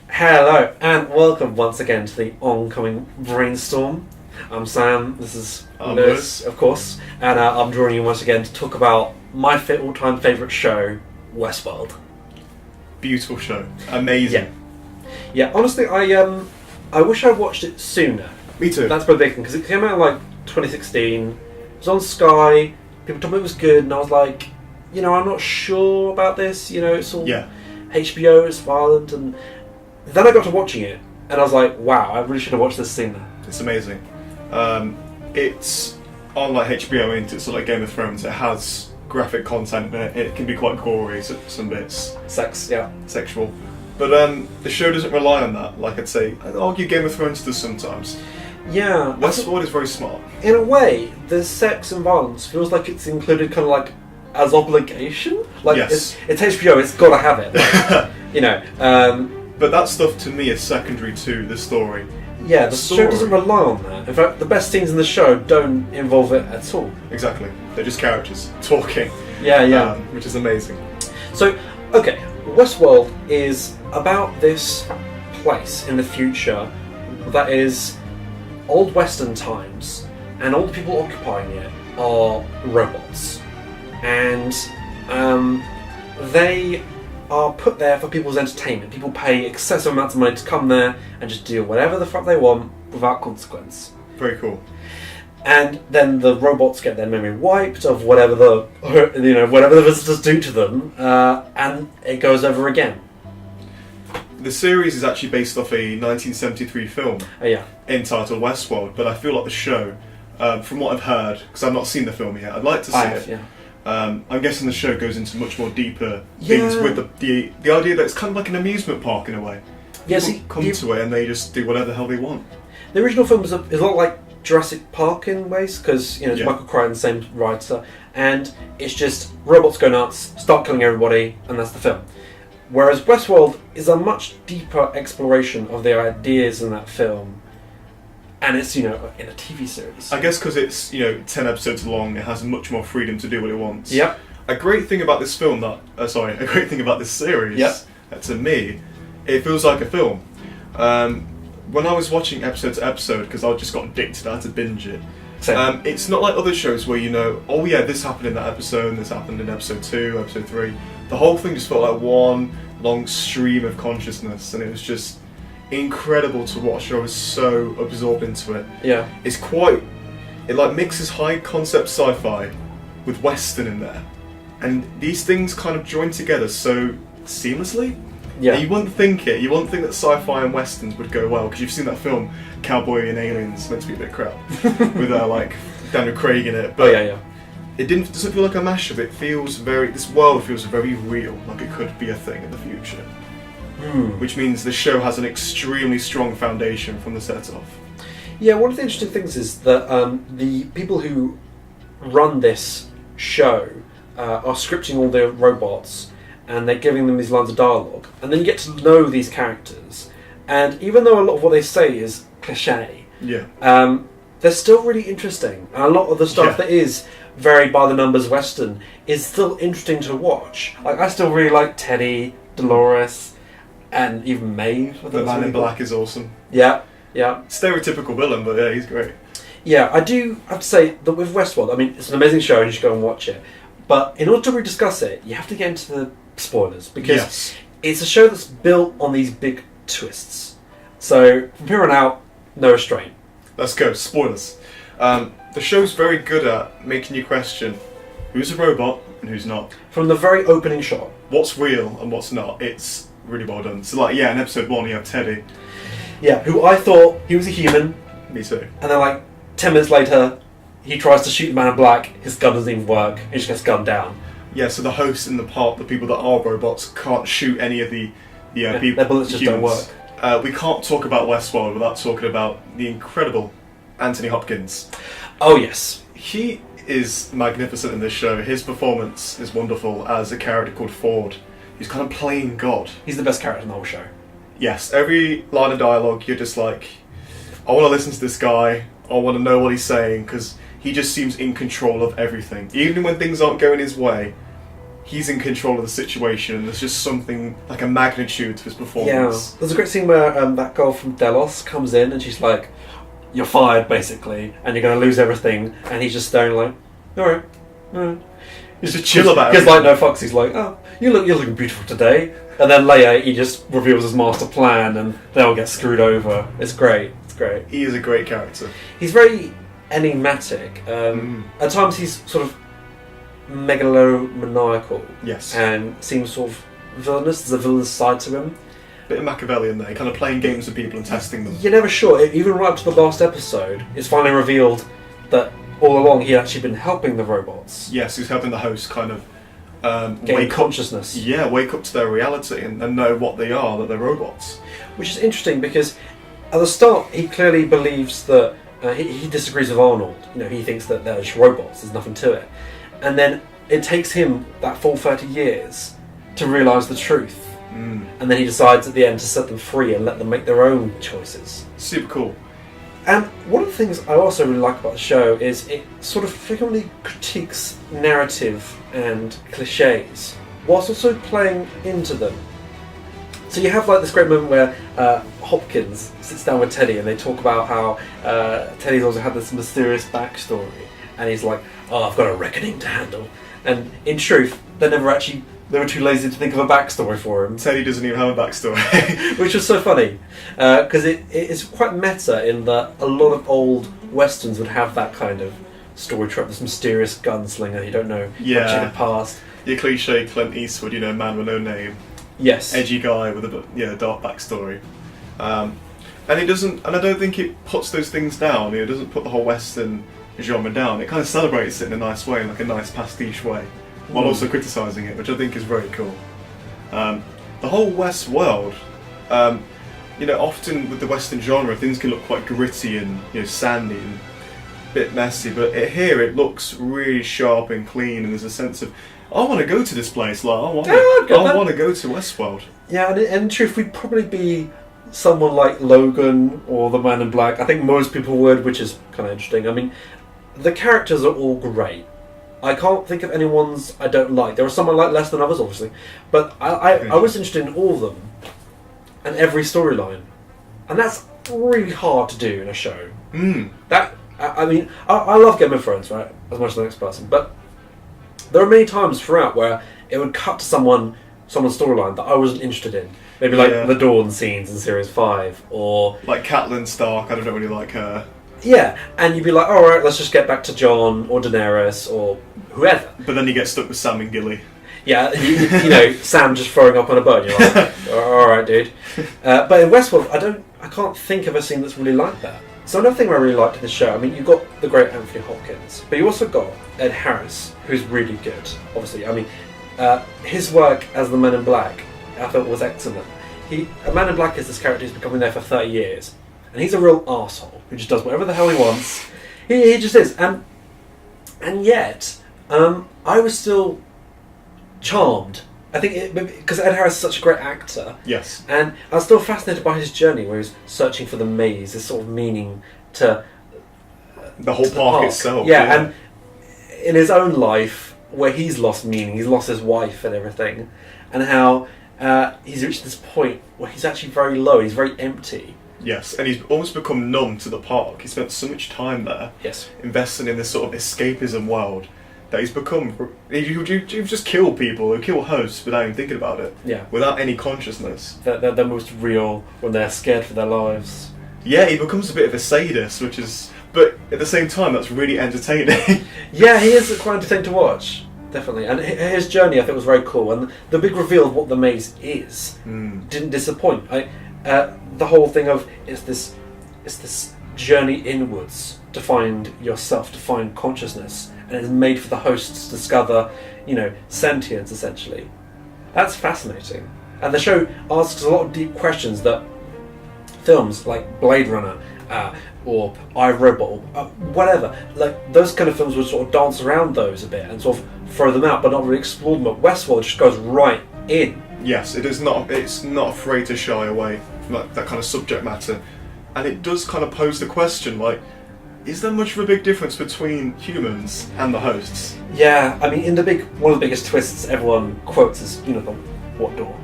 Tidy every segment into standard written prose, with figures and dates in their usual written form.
Hello, and welcome once again to the Oncoming Brainstorm. I'm Sam, this is Lewis, of course, and I'm joining you once again to talk about my all-time favourite show, Westworld. Beautiful show. Amazing. Yeah, honestly, I wish I watched it sooner. Me too. That's my big thing, because it came out in like 2016, it was on Sky, people told me it was good, and I was like, I'm not sure about this, it's all HBO, it's violent, and then I got to watching it, and I was like, wow, I really should have watched this sooner. It's amazing. It's on like HBO, isn't it? It's like Game of Thrones. It has graphic content in it. It can be quite gory, some bits. Sex, yeah. Sexual. But the show doesn't rely on that. Like I'd say, I'd argue Game of Thrones does sometimes. Yeah. Westworld is very smart. In a way, the sex and violence feels like it's included kind of like as obligation. Like yes. It's HBO, it's got to have it. Like, but that stuff to me is secondary to the story. Yeah, the show doesn't rely on that. In fact, the best scenes in the show don't involve it at all. Exactly. They're just characters talking. Yeah. Which is amazing. So, okay, Westworld is about this place in the future that is old Western times, and all the people occupying it are robots. And they are put there for people's entertainment. People pay excessive amounts of money to come there and just do whatever the fuck they want without consequence. Very cool. And then the robots get their memory wiped of whatever the visitors do to them, and it goes over again. The series is actually based off a 1973 film entitled Westworld, but I feel like the show, from what I've heard, because I've not seen the film yet, I'd like to see it. Yeah. I'm guessing the show goes into much more deeper things with the idea that it's kind of like an amusement park in a way. People come to it and they just do whatever the hell they want. The original film is a lot like Jurassic Park in ways, because it's Michael Crichton, same writer, and it's just robots go nuts, start killing everybody, and that's the film. Whereas Westworld is a much deeper exploration of the ideas in that film. And it's, in a TV series. I guess because it's, 10 episodes long, it has much more freedom to do what it wants. Yep. A great thing about this film a great thing about this series, to me, it feels like a film. When I was watching episode to episode, because I just got addicted, I had to binge it. It's not like other shows where this happened in that episode, and this happened in episode 2, episode 3. The whole thing just felt like one long stream of consciousness, and it was just incredible to watch. I was so absorbed into it. Yeah. It mixes high concept sci-fi with Western in there. And these things kind of join together so seamlessly. Yeah. You wouldn't think it. You wouldn't think that sci-fi and Westerns would go well, because you've seen that film, Cowboy and Aliens, meant to be a bit crap, with Daniel Craig in it. But it doesn't feel like a mashup. This world feels very real, like it could be a thing in the future. Which means the show has an extremely strong foundation from the set off. Yeah, one of the interesting things is that the people who run this show are scripting all the robots, and they're giving them these lines of dialogue, and then you get to know these characters. And even though a lot of what they say is cliche, they're still really interesting. And a lot of the stuff that is very by the numbers Western is still interesting to watch. Like, I still really like Teddy, Dolores, and even Maeve. The Man in Black is awesome. Yeah. Stereotypical villain, but he's great. Yeah, I do have to say that with Westworld, I mean, it's an amazing show and you should go and watch it. But in order to really discuss it, you have to get into the spoilers, because it's a show that's built on these big twists. So from here on out, no restraint. Let's go, spoilers. The show's very good at making you question who's a robot and who's not. From the very opening shot. What's real and what's not. It's really well done. So in episode 1 you have Teddy. Yeah, who I thought he was a human. Me too. And then 10 minutes later, he tries to shoot the Man in Black, his gun doesn't even work, he just gets gunned down. Yeah, so the hosts and the people that are robots can't shoot any of the people. Their bullets just don't work. We can't talk about Westworld without talking about the incredible Anthony Hopkins. Oh yes. He is magnificent in this show. His performance is wonderful as a character called Ford. He's kind of playing God. He's the best character in the whole show. Yes, every line of dialogue, you're just like, I want to listen to this guy. I want to know what he's saying, because he just seems in control of everything. Even when things aren't going his way, he's in control of the situation, and there's just something like a magnitude to his performance. Yeah, there's a great scene where that girl from Delos comes in and she's like, "You're fired, basically, and you're going to lose everything," and he's just staring like, "All right." He's just chill about it. Because like no fucks, he's like, "Oh, you're looking beautiful today," and then later he just reveals his master plan, and they all get screwed over. It's great. It's great. He is a great character. He's very enigmatic. At times he's sort of megalomaniacal. Yes. And seems sort of villainous. There's a villainous side to him. Bit of Machiavellian there, kind of playing games with people and testing them. You're never sure. Even right up to the last episode, it's finally revealed that all along he had actually been helping the robots. Yes, he's helping the host kind of gain consciousness. Wake up to their reality and know what they are, that they're robots. Which is interesting because at the start he clearly believes that he disagrees with Arnold. He thinks that they're just robots. There's nothing to it. And then it takes him that full 30 years to realise the truth. And then he decides at the end to set them free and let them make their own choices. Super cool. And one of the things I also really like about the show is it sort of frequently critiques narrative and cliches, whilst also playing into them. So you have like this great moment where Hopkins sits down with Teddy and they talk about how Teddy's also had this mysterious backstory, and he's like, "Oh, I've got a reckoning to handle." And in truth, they were too lazy to think of a backstory for him. Teddy doesn't even have a backstory. Which was so funny, because it's quite meta in that a lot of old westerns would have that kind of story trope, this mysterious gunslinger you don't know much in the past. Your cliche Clint Eastwood, man with no name. Yes. Edgy guy with a dark backstory. And it doesn't, and I don't think it puts those things down. It doesn't put the whole western genre down. It kind of celebrates it in a nice way, in like a nice pastiche way, while also criticising it, which I think is very cool. The whole Westworld, often with the Western genre, things can look quite gritty and sandy and a bit messy, but here it looks really sharp and clean, and there's a sense of, I want to go to this place. Like, I want to go to Westworld. Yeah, and in truth, we'd probably be someone like Logan or the Man in Black. I think most people would, which is kind of interesting. I mean, the characters are all great. I can't think of anyone's I don't like. There are some I like less than others, obviously, but I was interested in all of them and every storyline, and that's really hard to do in a show. I love Game of Thrones, right, as much as the next person, but there are many times throughout where it would cut to someone's storyline that I wasn't interested in. Maybe like the Dawn scenes in Series 5, or like Catelyn Stark. I don't really like her. Yeah, and you'd be like, alright, let's just get back to Jon or Daenerys or whoever. But then you get stuck with Sam and Gilly. Yeah, Sam just throwing up on a boat. You're like, alright, dude. But in Westworld, I can't think of a scene that's really like that. So another thing I really liked in the show, I mean, you've got the great Anthony Hopkins, but you also got Ed Harris, who's really good, obviously. I mean, his work as the Man in Black, I thought was excellent. A Man in Black is this character who's been coming there for 30 years, and he's a real arsehole who just does whatever the hell he wants. He just is. And yet, I was still charmed. I think because Ed Harris is such a great actor. Yes. And I was still fascinated by his journey where he was searching for the maze, this sort of meaning to the whole park itself. Yeah, and in his own life, where he's lost meaning, he's lost his wife and everything, and how he's reached this point where he's actually very low, he's very empty. Yes, and he's almost become numb to the park. He spent so much time there, investing in this sort of escapism world, that he's become... You just kill people, or kill hosts without even thinking about it. Yeah. Without any consciousness. They're most real when they're scared for their lives. Yeah, he becomes a bit of a sadist, which is... But at the same time, that's really entertaining. Yeah, he is quite entertaining to watch. Definitely. And his journey, I think, was very cool. And the big reveal of what the maze is didn't disappoint. The whole thing of it's this journey inwards to find yourself, to find consciousness, and it's made for the hosts to discover, sentience, essentially. That's fascinating. And the show asks a lot of deep questions that films like Blade Runner or iRobot or whatever, like those kind of films would sort of dance around those a bit and sort of throw them out, but not really explore them. But Westworld just goes right in. Yes, it is not. It's not afraid to shy away from that kind of subject matter, and it does kind of pose the question, like, is there much of a big difference between humans and the hosts? Yeah, I mean, one of the biggest twists everyone quotes is, the what door?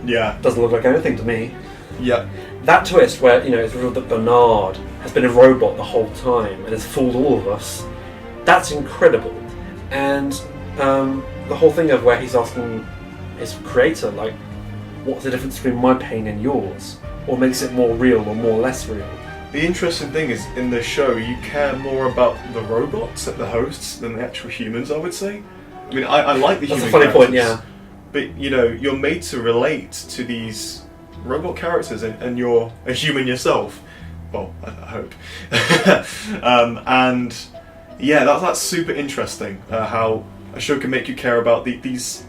Yeah. Doesn't look like anything to me. Yeah. That twist where, it's revealed that Bernard has been a robot the whole time and has fooled all of us, that's incredible. And the whole thing of where he's asking his creator, like, what's the difference between my pain and yours? Or makes it more real or more less real? The interesting thing is, in the show, you care more about the robots, the hosts, than the actual humans, I would say. I mean, I like the human characters. That's a funny point, yeah. But, you're made to relate to these robot characters, and you're a human yourself. Well, I hope. And, yeah, that's super interesting, how a show can make you care about these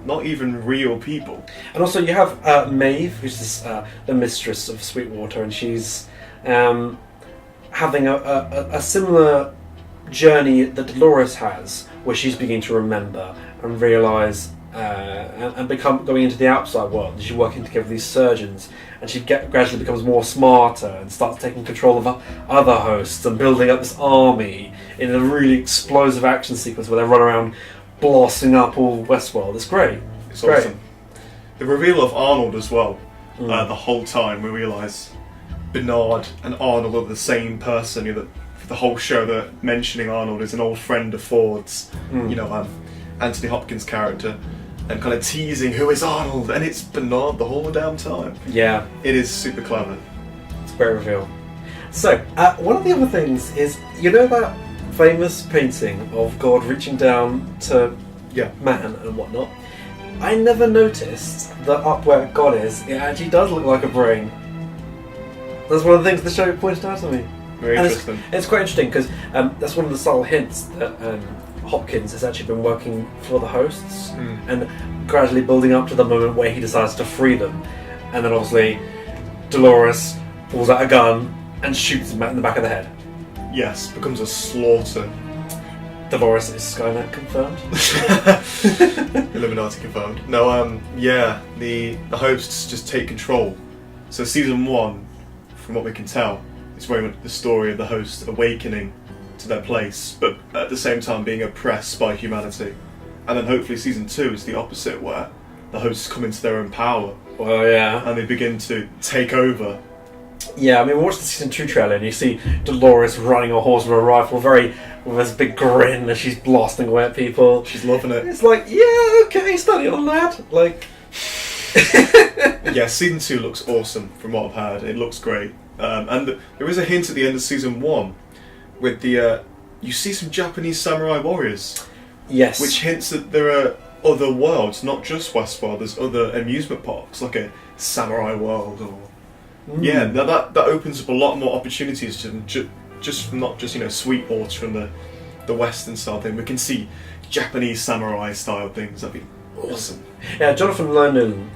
not even real people. And also you have Maeve, who's the mistress of Sweetwater, and she's having a similar journey that Dolores has, where she's beginning to remember and realise and going into the outside world. She's working together with these surgeons, and she gradually becomes more smarter and starts taking control of other hosts and building up this army in a really explosive action sequence where they run around blasting up all Westworld. It's great. It's awesome. The reveal of Arnold as well. The whole time we realise Bernard and Arnold are the same person. For the whole show, they're mentioning Arnold as an old friend of Ford's. Anthony Hopkins' character, and kind of teasing who is Arnold, and it's Bernard the whole damn time. Yeah, it is super clever. It's a great reveal. So, one of the other things is, that famous painting of God reaching down to man and whatnot? I never noticed that up where God is, it actually does look like a brain. That's one of the things the show pointed out to me. Very interesting. It's quite interesting because that's one of the subtle hints that Hopkins has actually been working for the hosts and gradually building up to the moment where he decides to free them. And then obviously Dolores pulls out a gun and shoots him in the back of the head. Yes, becomes a slaughter. Dolores is Skynet confirmed. Illuminati confirmed. No, the hosts just take control. So season 1, from what we can tell, is very much the story of the hosts awakening to their place, but at the same time being oppressed by humanity. And then hopefully season 2 is the opposite, where the hosts come into their own power. Well, yeah. And they begin to take over. Yeah, I mean, we watched the season 2 trailer and you see Dolores riding a horse with a rifle, with this big grin as she's blasting away at people. She's loving it. It's like, yeah, okay, study on that. Like, yeah, season 2 looks awesome from what I've heard. It looks great. And there is a hint at the end of season 1 with you see some Japanese samurai warriors. Yes. Which hints that there are other worlds, not just Westworld. There's other amusement parks, like a samurai world or... Yeah, now that opens up a lot more opportunities just from not just Sweetwater from the Western style thing. We can see Japanese samurai style things. That'd be awesome. Yeah, Jonathan Nolan,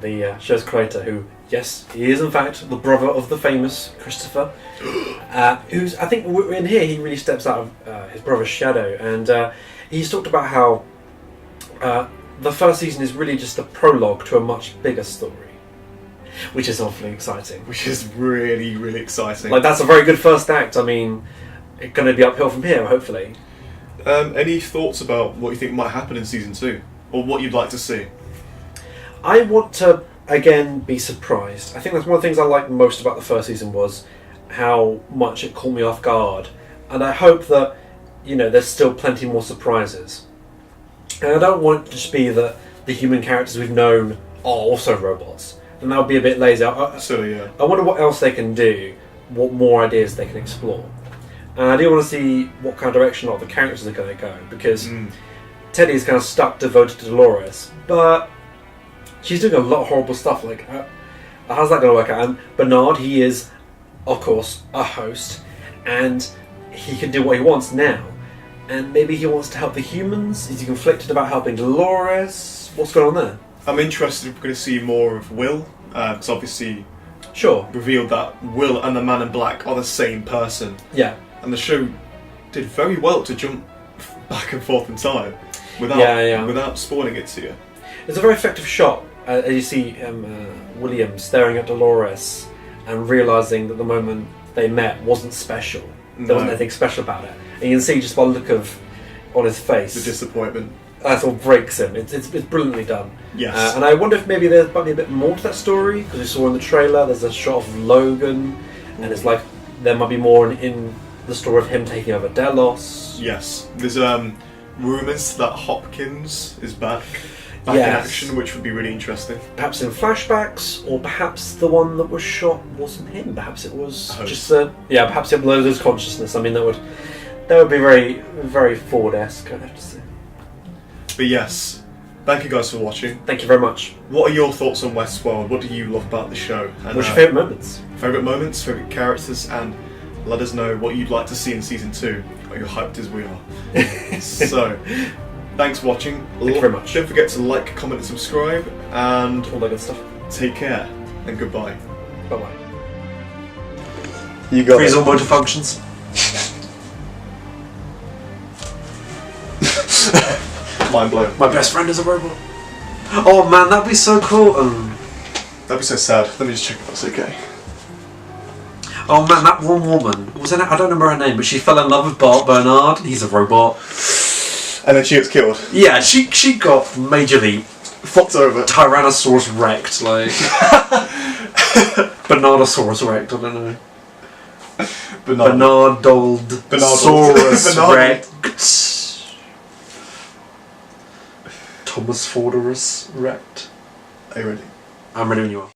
the show's creator, who he is in fact the brother of the famous Christopher, who's I think in here he really steps out of his brother's shadow, and he's talked about how the first season is really just a prologue to a much bigger story. Which is awfully exciting. Which is really, really exciting. Like, that's a very good first act. I mean, it's going to be uphill from here, hopefully. Any thoughts about what you think might happen in season 2? Or what you'd like to see? I want to, again, be surprised. I think that's one of the things I liked most about the first season was how much it caught me off guard. And I hope that, there's still plenty more surprises. And I don't want it to just be that the human characters we've known are also robots. And that would be a bit lazy. I wonder what else they can do, what more ideas they can explore. And I do want to see what kind of direction a lot of the characters are going to go, because Teddy is kind of stuck, devoted to Dolores, but she's doing a lot of horrible stuff. Like, how's that going to work out? And Bernard, he is, of course, a host, and he can do what he wants now. And maybe he wants to help the humans. Is he conflicted about helping Dolores? What's going on there? I'm interested if we're going to see more of Will, because obviously revealed that Will and the Man in Black are the same person. Yeah. And the show did very well to jump back and forth in time without spoiling it to you. It's a very effective shot as you see William staring at Dolores and realising that the moment they met wasn't special. There No. wasn't anything special about it. And you can see just by the look on his face. The disappointment. That sort of breaks him. It's brilliantly done. Yes. And I wonder if maybe there might be a bit more to that story, because we saw in the trailer there's a shot of Logan, and it's like there might be more in the story of him taking over Delos. Yes. There's rumours that Hopkins is back in Yes. action, which would be really interesting. Perhaps in flashbacks, or perhaps the one that was shot wasn't him. Perhaps it was Host. just perhaps it was his consciousness. I mean, that would be very, very Ford-esque, I'd have to say. But yes, thank you guys for watching. Thank you very much. What are your thoughts on Westworld? What do you love about the show? And, What's your favourite moments? Favourite moments, favourite characters, and let us know what you'd like to see in season 2. Are you hyped as we are? So, thanks for watching. Thank you very much. Don't forget to like, comment, and subscribe, and All that good stuff. take care and goodbye. Bye bye. You got Freeze all motor functions. Mind blown. My best friend is a robot. Oh man, that'd be so cool. That'd be so sad. Let me just check if that's okay. Oh man, that one woman was in it. I don't remember her name, but she fell in love with Bart Bernard. He's a robot. And then she gets killed. Yeah, she got majorly Fucked over. Tyrannosaurus wrecked, like Bernardosaurus wrecked. I don't know. Bernardosaurus wrecked. Thomas Forderus wrecked. Are you ready? I'm ready when you are.